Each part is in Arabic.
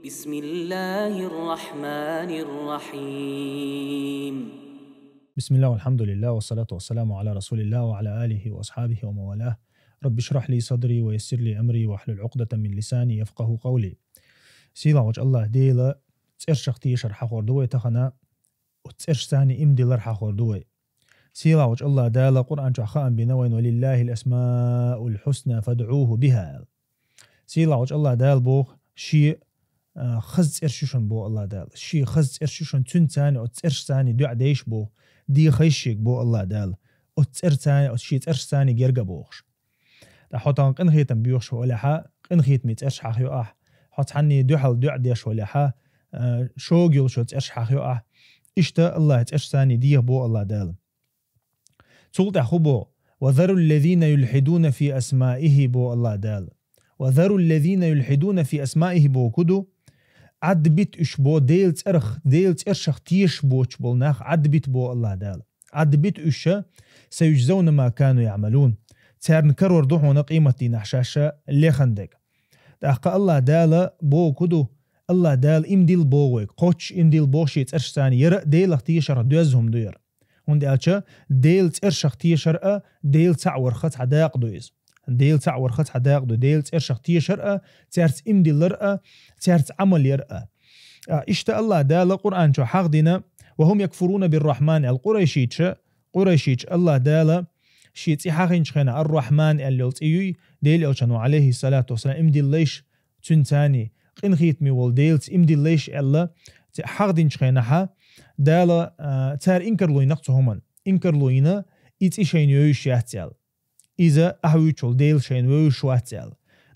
بسم الله الرحمن الرحيم. بسم الله والحمد لله والصلاة والسلام على رسول الله وعلى آله وأصحابه وموالاه. رب اشرح لي صدري ويسر لي أمري واحلل عقدة من لساني يفقه قولي. سيلا وجه الله ديلا تسرش اختي شرح خوردوي تخنا وتسرش ثاني إمدي لرح خوردوي. سيلا وجه الله دالا قرآن جحخان بنوين ولله الأسماء الحسنى فادعوه بها. سيلا وجه الله دال بوخ شيء خز إرشوشن بو الله دال شي خز إرشوشن تون ثاني وتسرش ثاني دع ديش بو دي خيشيك بو الله دال وتسر ثاني وشي تسرش ثاني جرجا بوخش دا حطان قنخيتن بيوخش ولا حا قنخيت ميتسرش حخيو حط عني دحل دع ديش ولا حا شوجل شو تسرش حخيو إشتا الله تسرش ثاني ديه بو الله دال تقول تحبو وذروا الذين يلحدون في أسمائه بو الله دال وذروا الذين يلحدون في أسمائه بو كدو عد بيت إشبو ديلت إرشخ تيش بوش بولناخ عد بيت بو الله دال عد بيت إشا سيجزون ما كانوا يعملون تارن كرور دوحونا قيمتي نحشاشا اللي خندق تأخى الله دال بو كدو الله دال إمديل بوويك قوش إمديل بوشيت إرش ثاني يرق ديلخ تيشر دوزهم دوير هندي ألشا ديلت إرشخ تيشر ديل تعور خط حداق دويز ديل تعور خط حداق دو ديلت إرشخ تيشر تارت إمديل لرأ تارت عمل يرأ إشتا الله دال قرآن شو حقدنا وهم يكفرون بالرحمن القريشيتش الله دال شيتي حقين شخينا الرحمن اللي ديل أوشانو عليه الصلاة والسلام إمديل ليش تنتاني قين خيت ميول ديلت إمديل ليش ألا حقدين شخينا دال تار إنكرلوين نقصهما إنكرلوينا إتشين يوش يحتال إذا أحويتشول ديل شين يوش يحتال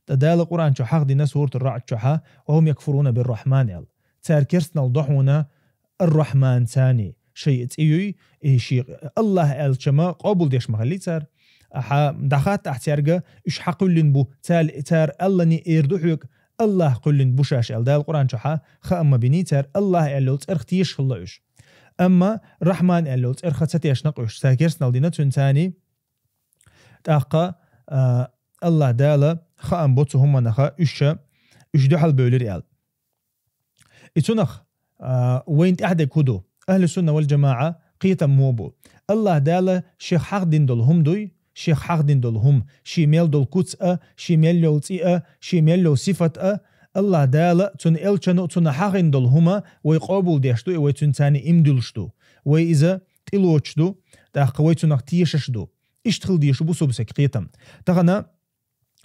دال القرآن شو حقدنا سورة الرعد شوحا وهم يكفرون بالرحمن تار كرسنا الضحونا الرحمن ثاني شيء تيجي شيء الله الشما قبول ديش مخلي تار دخات احتيارجا إيش حقولين بو تار الله ني إردوحك الله قولين بوشاش دال القرآن شوحا خأما بني تار الله اللوت إرختيش خلاوش أما الرحمن اللوت إرختيش نقوش تار كرسنا الدينا ثاني تاقا الله دال خأم بوتو هما نخا إيش دحل بولر إتونخ وين أحد كودو أهل السنة والجماعة قيتا موبو الله دال شيخ حق دين دول هم دوي شيخ حق دين دول هم شي ميل دول كوتس شي ميل لو تي شي ميل لو صفة الله دال تون إلشانو تون حقين دول هما ويقابل ديشتو ويتون تاني إمدلشتو وإذا تلوشتو تاقوي تونخ تيششدو إشتغل ديشو بوسو بسك قيتا تغنى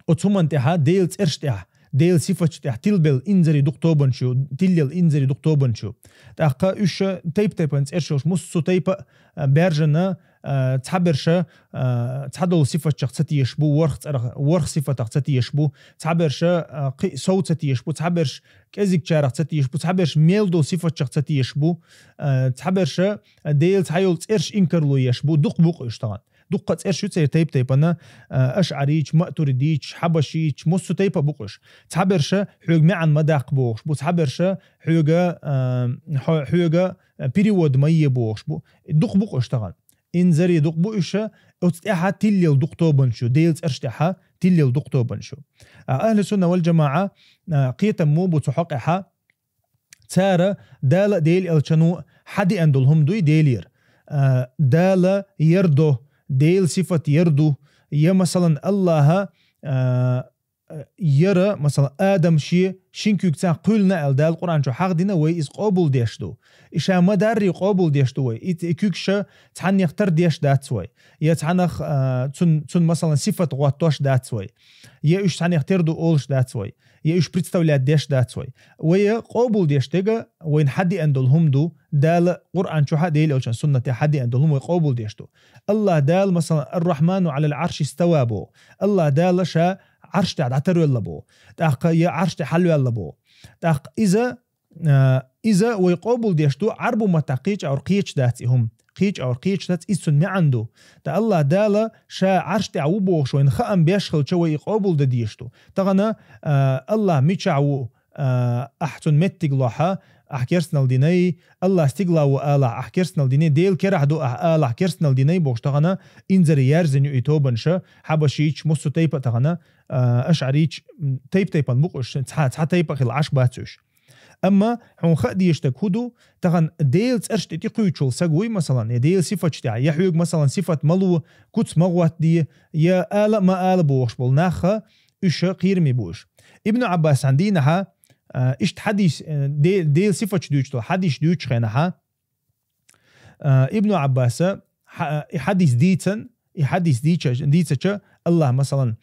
وتسوما انتحا ديلت إرشتح ديل صفتش تلبل إنزري دكتوبن شو تليل إنزري دكتوبن شو تأقى إيش تيب أنت إرشوش مصو تيب بيرجنا تعبرش تعدل صفة شخصية يشبو ورخ صفة شخصية يشبو تعبرش صوت يشبو تعبرش كذيك شارع يشبو تعبرش ميلدو صفة شخصية يشبو تعبرش ديل تعيل إرش إنكرلو يشبو دق بوق يشتغل دقة إرشو تيب أنا أشعريش مأتورديش حبشيش مصو تيب بوقش تعبرش حوج معن مداق بوش بو تعبرش حوجا بيريود مية بوش بو دق بوق اشتغل إنزري دق بوش أتستحى تليل دكتوبن شو ديلت إرشتحى تليل دكتوبن شو أهل السنة والجماعة قيتا مو بتحقحى تارا دال ديل الشنو حدي أندلهم دوي ديلير دال يردو ديل صفة يردو يا مثلا الله يرى مثلا آدم شينكو كتان قلنا الدال القرآن شو حق دينا ويز قابل ديشتو إشا مداري قابل ديشتو وي إكوكش تحن يختار ديش دات وي يا تحنخ تون مثلا صفة غواتوش دات وي يا إش تحن يختار دو أولش دات وي يا إش بريتستولاد ديش دات وي ويا قابل ديشتغا وين حدي أندلهم دو دال قرآن شو حد ديل أوشان سنة حدي أندلهم ويقابل ديشتو الله دال مثلا الرحمن على العرش استوى بو الله دال شا عرش تعد عترو يلا بو تاق يا عرش تحلو يلا بو تاق إذا ويقابل ديشتو عربو ما تقيج أو قيج داتهم قيج أو قيج دات إسن ما عنده تا الله دالا شا عرش تعو بو شو إن خأم بيشخل شو يقابل دا ديشتو تغنى الله ميشعو أحسن متقلوحا أحكيرسنال ديني الله استقلاو آلا أحكيرسنال ديني ديل كرحدو آلا أحكيرسنال ديني بوشتغنا إنزري يارزنيو إيتوبنشا حبشيش مصو تيبا تغنا أشعريش تيبان بوقش تحا تيبا خل عش باتوش أما حون خدي يشتك هدو تغن ديل تأرشت تقوي تشول سقوي مثلا ديل صفة تاع يحيوك مثلا صفة ملو كوتس مغوات دي يا آل ما آل بوش بول ناخا إيش قيرمي بوش. ابن عباس عندنا إشت حديث ديل صفة دوش حديث دوش خينها ابن عباس حديث ديتن يحدث ديتشا الله مثلا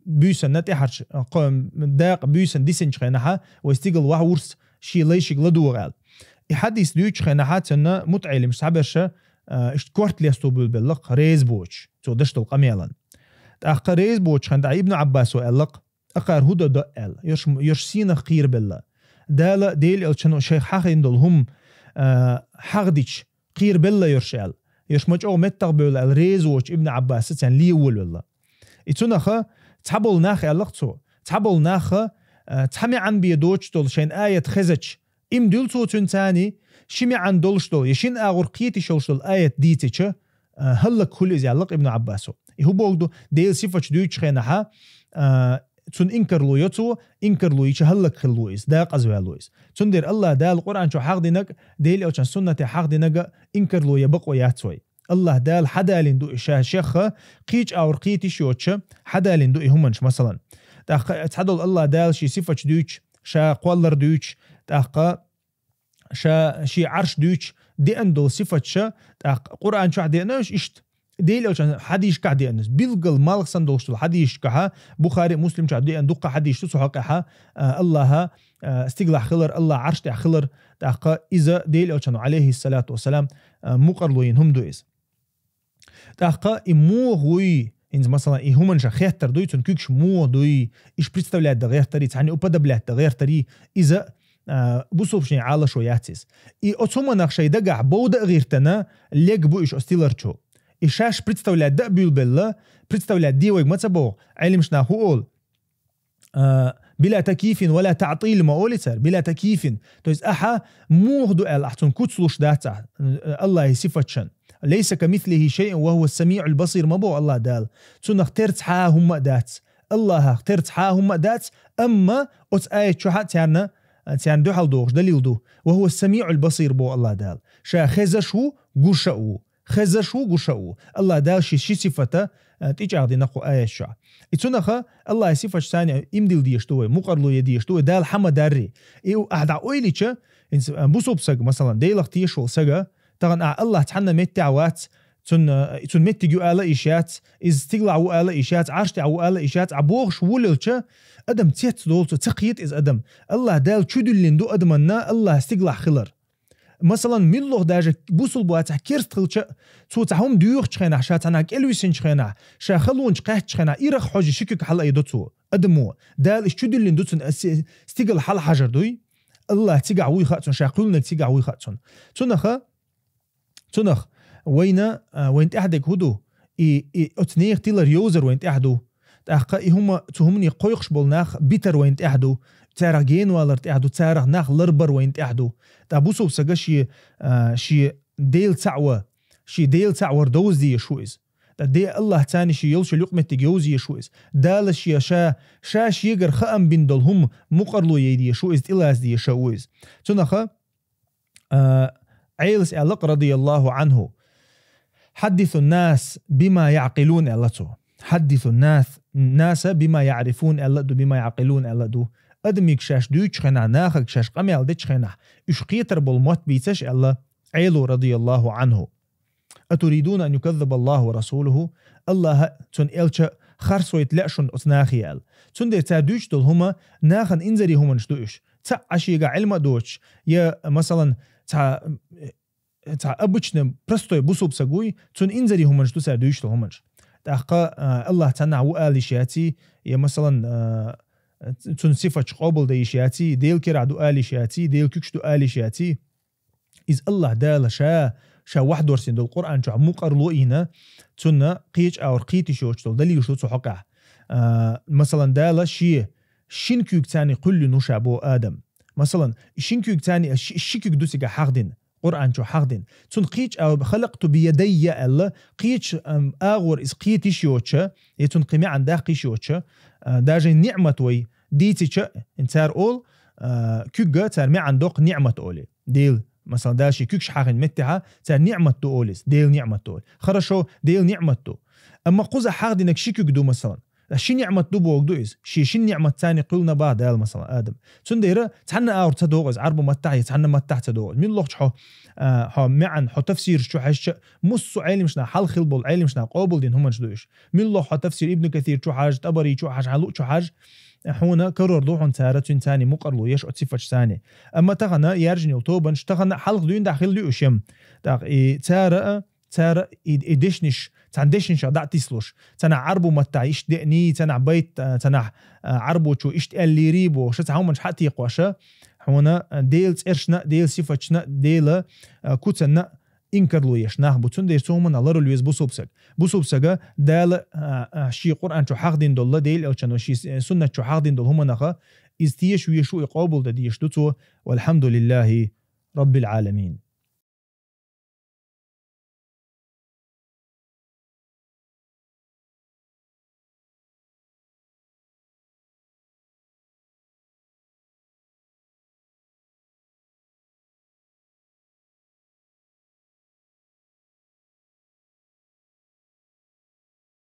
بيسن نتحرش قوم داق بيسن ديسن خينها ويستيقل وحورس شي ليش يغلدوغال يحدث دوش خينها تنا متعلم مستعبرش اشتكورت ليستوبل باللق ريز بوش تو دشت القميلا تأخر ريز بوش خند ابن عباس وقالق أقار هدى دقال يرسين خير بالله دالا ديل الشنو شيخ حقين دول هم حقديش خير بالله يرشال يشمج أو متقبل الريز وش ابن عباس تان ليول والله يتونخا تحبول ناخ ألقتو تحبول ناخ تحمي عن بيدوش دول شين آية خزج إم دولتو تنتاني شمي عن دولش دول يشين آغور قيتي شولش دول آية ديتيش هلك كل إزي ألق ابن عباسو يهو بوغدو ديل صفة دوش خينها تون إنكر لو يتو إنكر لو يش هلك خلويس داق أزوالويس تون دير الله دال القرآن شو حق دينك ديل أو كان سنة حق دينك إنكر لو يبقى ياتوي الله دال حدا لندو إشاه شيخ قيج أو رقيتي شوتش حدا لندو إهمنش مثلا تحدل الله دال شي صفة دوش شا قولر دوش تاق شي عرش دوش دي أندو صفة شا قرآن شو عديناش إشت ديل أو كان حديش كعدي أنس بيلقل مالك صندوقش حديش كها بخاري مسلم كعدي أن دقة حديش تسحقها الله استقلع خلر الله عرش تاع خلر تاق إذا ديل أو كانوا عليه الصلاة والسلام مقرلوين هم دويس تاق إمو غوي إنز مثلا إهمن شخيتر دوي تنكيكش مو دوي إيش представляет да غير تري تعني уподоблять да غير تري إذا بوصوبشني على شوياتيس إي أتوما نخشي دقع بودا غيرتنا ليك بو إيش أستيلرچو إيشاش представляет да بيلبلا представляет ديوك متبو علمشنا هو بلا تكييف ولا تعطيل ما أولتر بلا تكييف تويز أحا موغدو أل أحتن كتسلوش داتا الله يصفتشن ليس كمثله شيء وهو السميع البصير مبو الله دال تنخ ترتحا هم دات الله ترتحا هم دات أما أت آية شوحا تيان دو حال دوغش دليل دو وهو السميع البصير بو الله دال شا خزشو قشأو خزشو قشأو الله دال شي صفته تيجي دي نقو آية شا إتونخا الله يصفش ثانية إمدل ديشتوه مقرلو يديشتوه دال حما داري إيو أحد أويليشا بوصوب ساق مثلا ديلخ تيشول ساقا طبعا الله تحنا متعوات تون متجو آلا إيشات إز تقلعو آلا إيشات عاشتعو آلا إيشات عبوغش وللشا أدم تيت دولتو تقيت إز أدم الله دال تشدو اللي أدمنا الله استقلع خلر مثلا ملوغ داجة بوصل بواتح كيرست خلشا تو تحهم ديوغ تشخينا شاتنا كيلويسين تشخينا شا خلون تشقاح تشخينا إيرخ حوجي شكك حلا يدوتو أدمو دال إشتدو اللي ندوتون استقل حل حجر دوي الله تيقع ويخاتون شا قلنا تيقع ويخاتون تنخ وين تحدك هدو اتنيخ تيلر يوزر وين تحدو تحقا هما تهمني قويقش بولناخ بيتر وين تحدو تارغ جينوالر تحدو تارغ ناخ لربر وين تحدو تابوسو بساقا شي ديل تعور دوز دي شويز دي الله تاني شي يلش اليقمة تجوزي شويز دالش يا شاش يقر خام بين دولهم مقرلو يدي شويز إلاس دي شويز تنخا عيلس ألق رضي الله عنه حدث الناس بما يعقلون ألتو حدث الناس بما يعرفون ألدو بما يعقلون ألدو أدميك شاش دوش خنا ناخك شاش قميل ديش خنا إشقيتر بالموت بيتش ألا عيلو رضي الله عنه أتريدون أن يكذب الله ورسوله الله تون إلش خرسو يتلأشن أتناخي أل تون دي تادوش دول هما ناخن إنزري هما نشدوش تا عشيقا علم دوش يا مثلا تا أبوشنا برستوي بوسوب سقوي تون إنزري همنش دوسر دويشتو همنش تحقا الله تنع وآل شياتي يا مثلا تون صفة قابل دي شياتي ديل كرع دو آل شياتي ديل كيكش دو آل شياتي إز الله دال شا واحد ورسين دو القرآن شو مقرلو إينا تون قيج أو رقيتي شوش دو دليل شو حقا مثلا دال شين كيك تاني قل نشابو آدم مثلا شين كيك تاني الشيكيك دوسيقا حقدين قرآن شو حقدين تون قيج أو خلقت بيدي ألا قيج آغور إز قيتي شوشة يتون قيمي عن دا قيشوشة داجي نعمة وي ديتي شا انتار أول كوجا تار ما عندك نعمة أولي ديل مثلا داشي كوكش حاجة متها تار نعمة أوليس ديل نعمة أول خرشوا ديل نعمة تو أما قوزا حاجة إنك شيكو دو مثلا شي نعمة دو بوجدويس شي نعمة تاني قلنا بعد دال مثلا آدم تنديره تحنا أور تدوغز عربو متاعي تحنا متاع تدوغز من لوقت حو معن حو تفسير شو حاجة مصو علم شنا حل خلبل علم شنا قابل دين هم جدويش من لوقت حو تفسير ابن كثير شو حاجة تبري شو حاجة علو شو حاجة حونا كرر روحن تارتين تاني مقرلو يش أتصفش تاني أما تغنى يرجني وطوبنش تغنى حلق دوين داخل لي وشم تغ تارا إدشنش تندشنش دع تسلوش تنا عربو متى إيش دقني تنا بيت تنا عربو شو إيش اللي ريبو شو تعاون حتى يقواشة هنا ديل إرشنا ديل صفتنا ديل كوتنا إنكرلو يشناه بتون دير سومن الله رلويز بوسوبسجا دال شي قرآن شو حقدين دول ديل أو شنو شي سنة شو حقدين دول هم نخا إستيش ويشو يقابل ديش دوتو والحمد لله رب العالمين.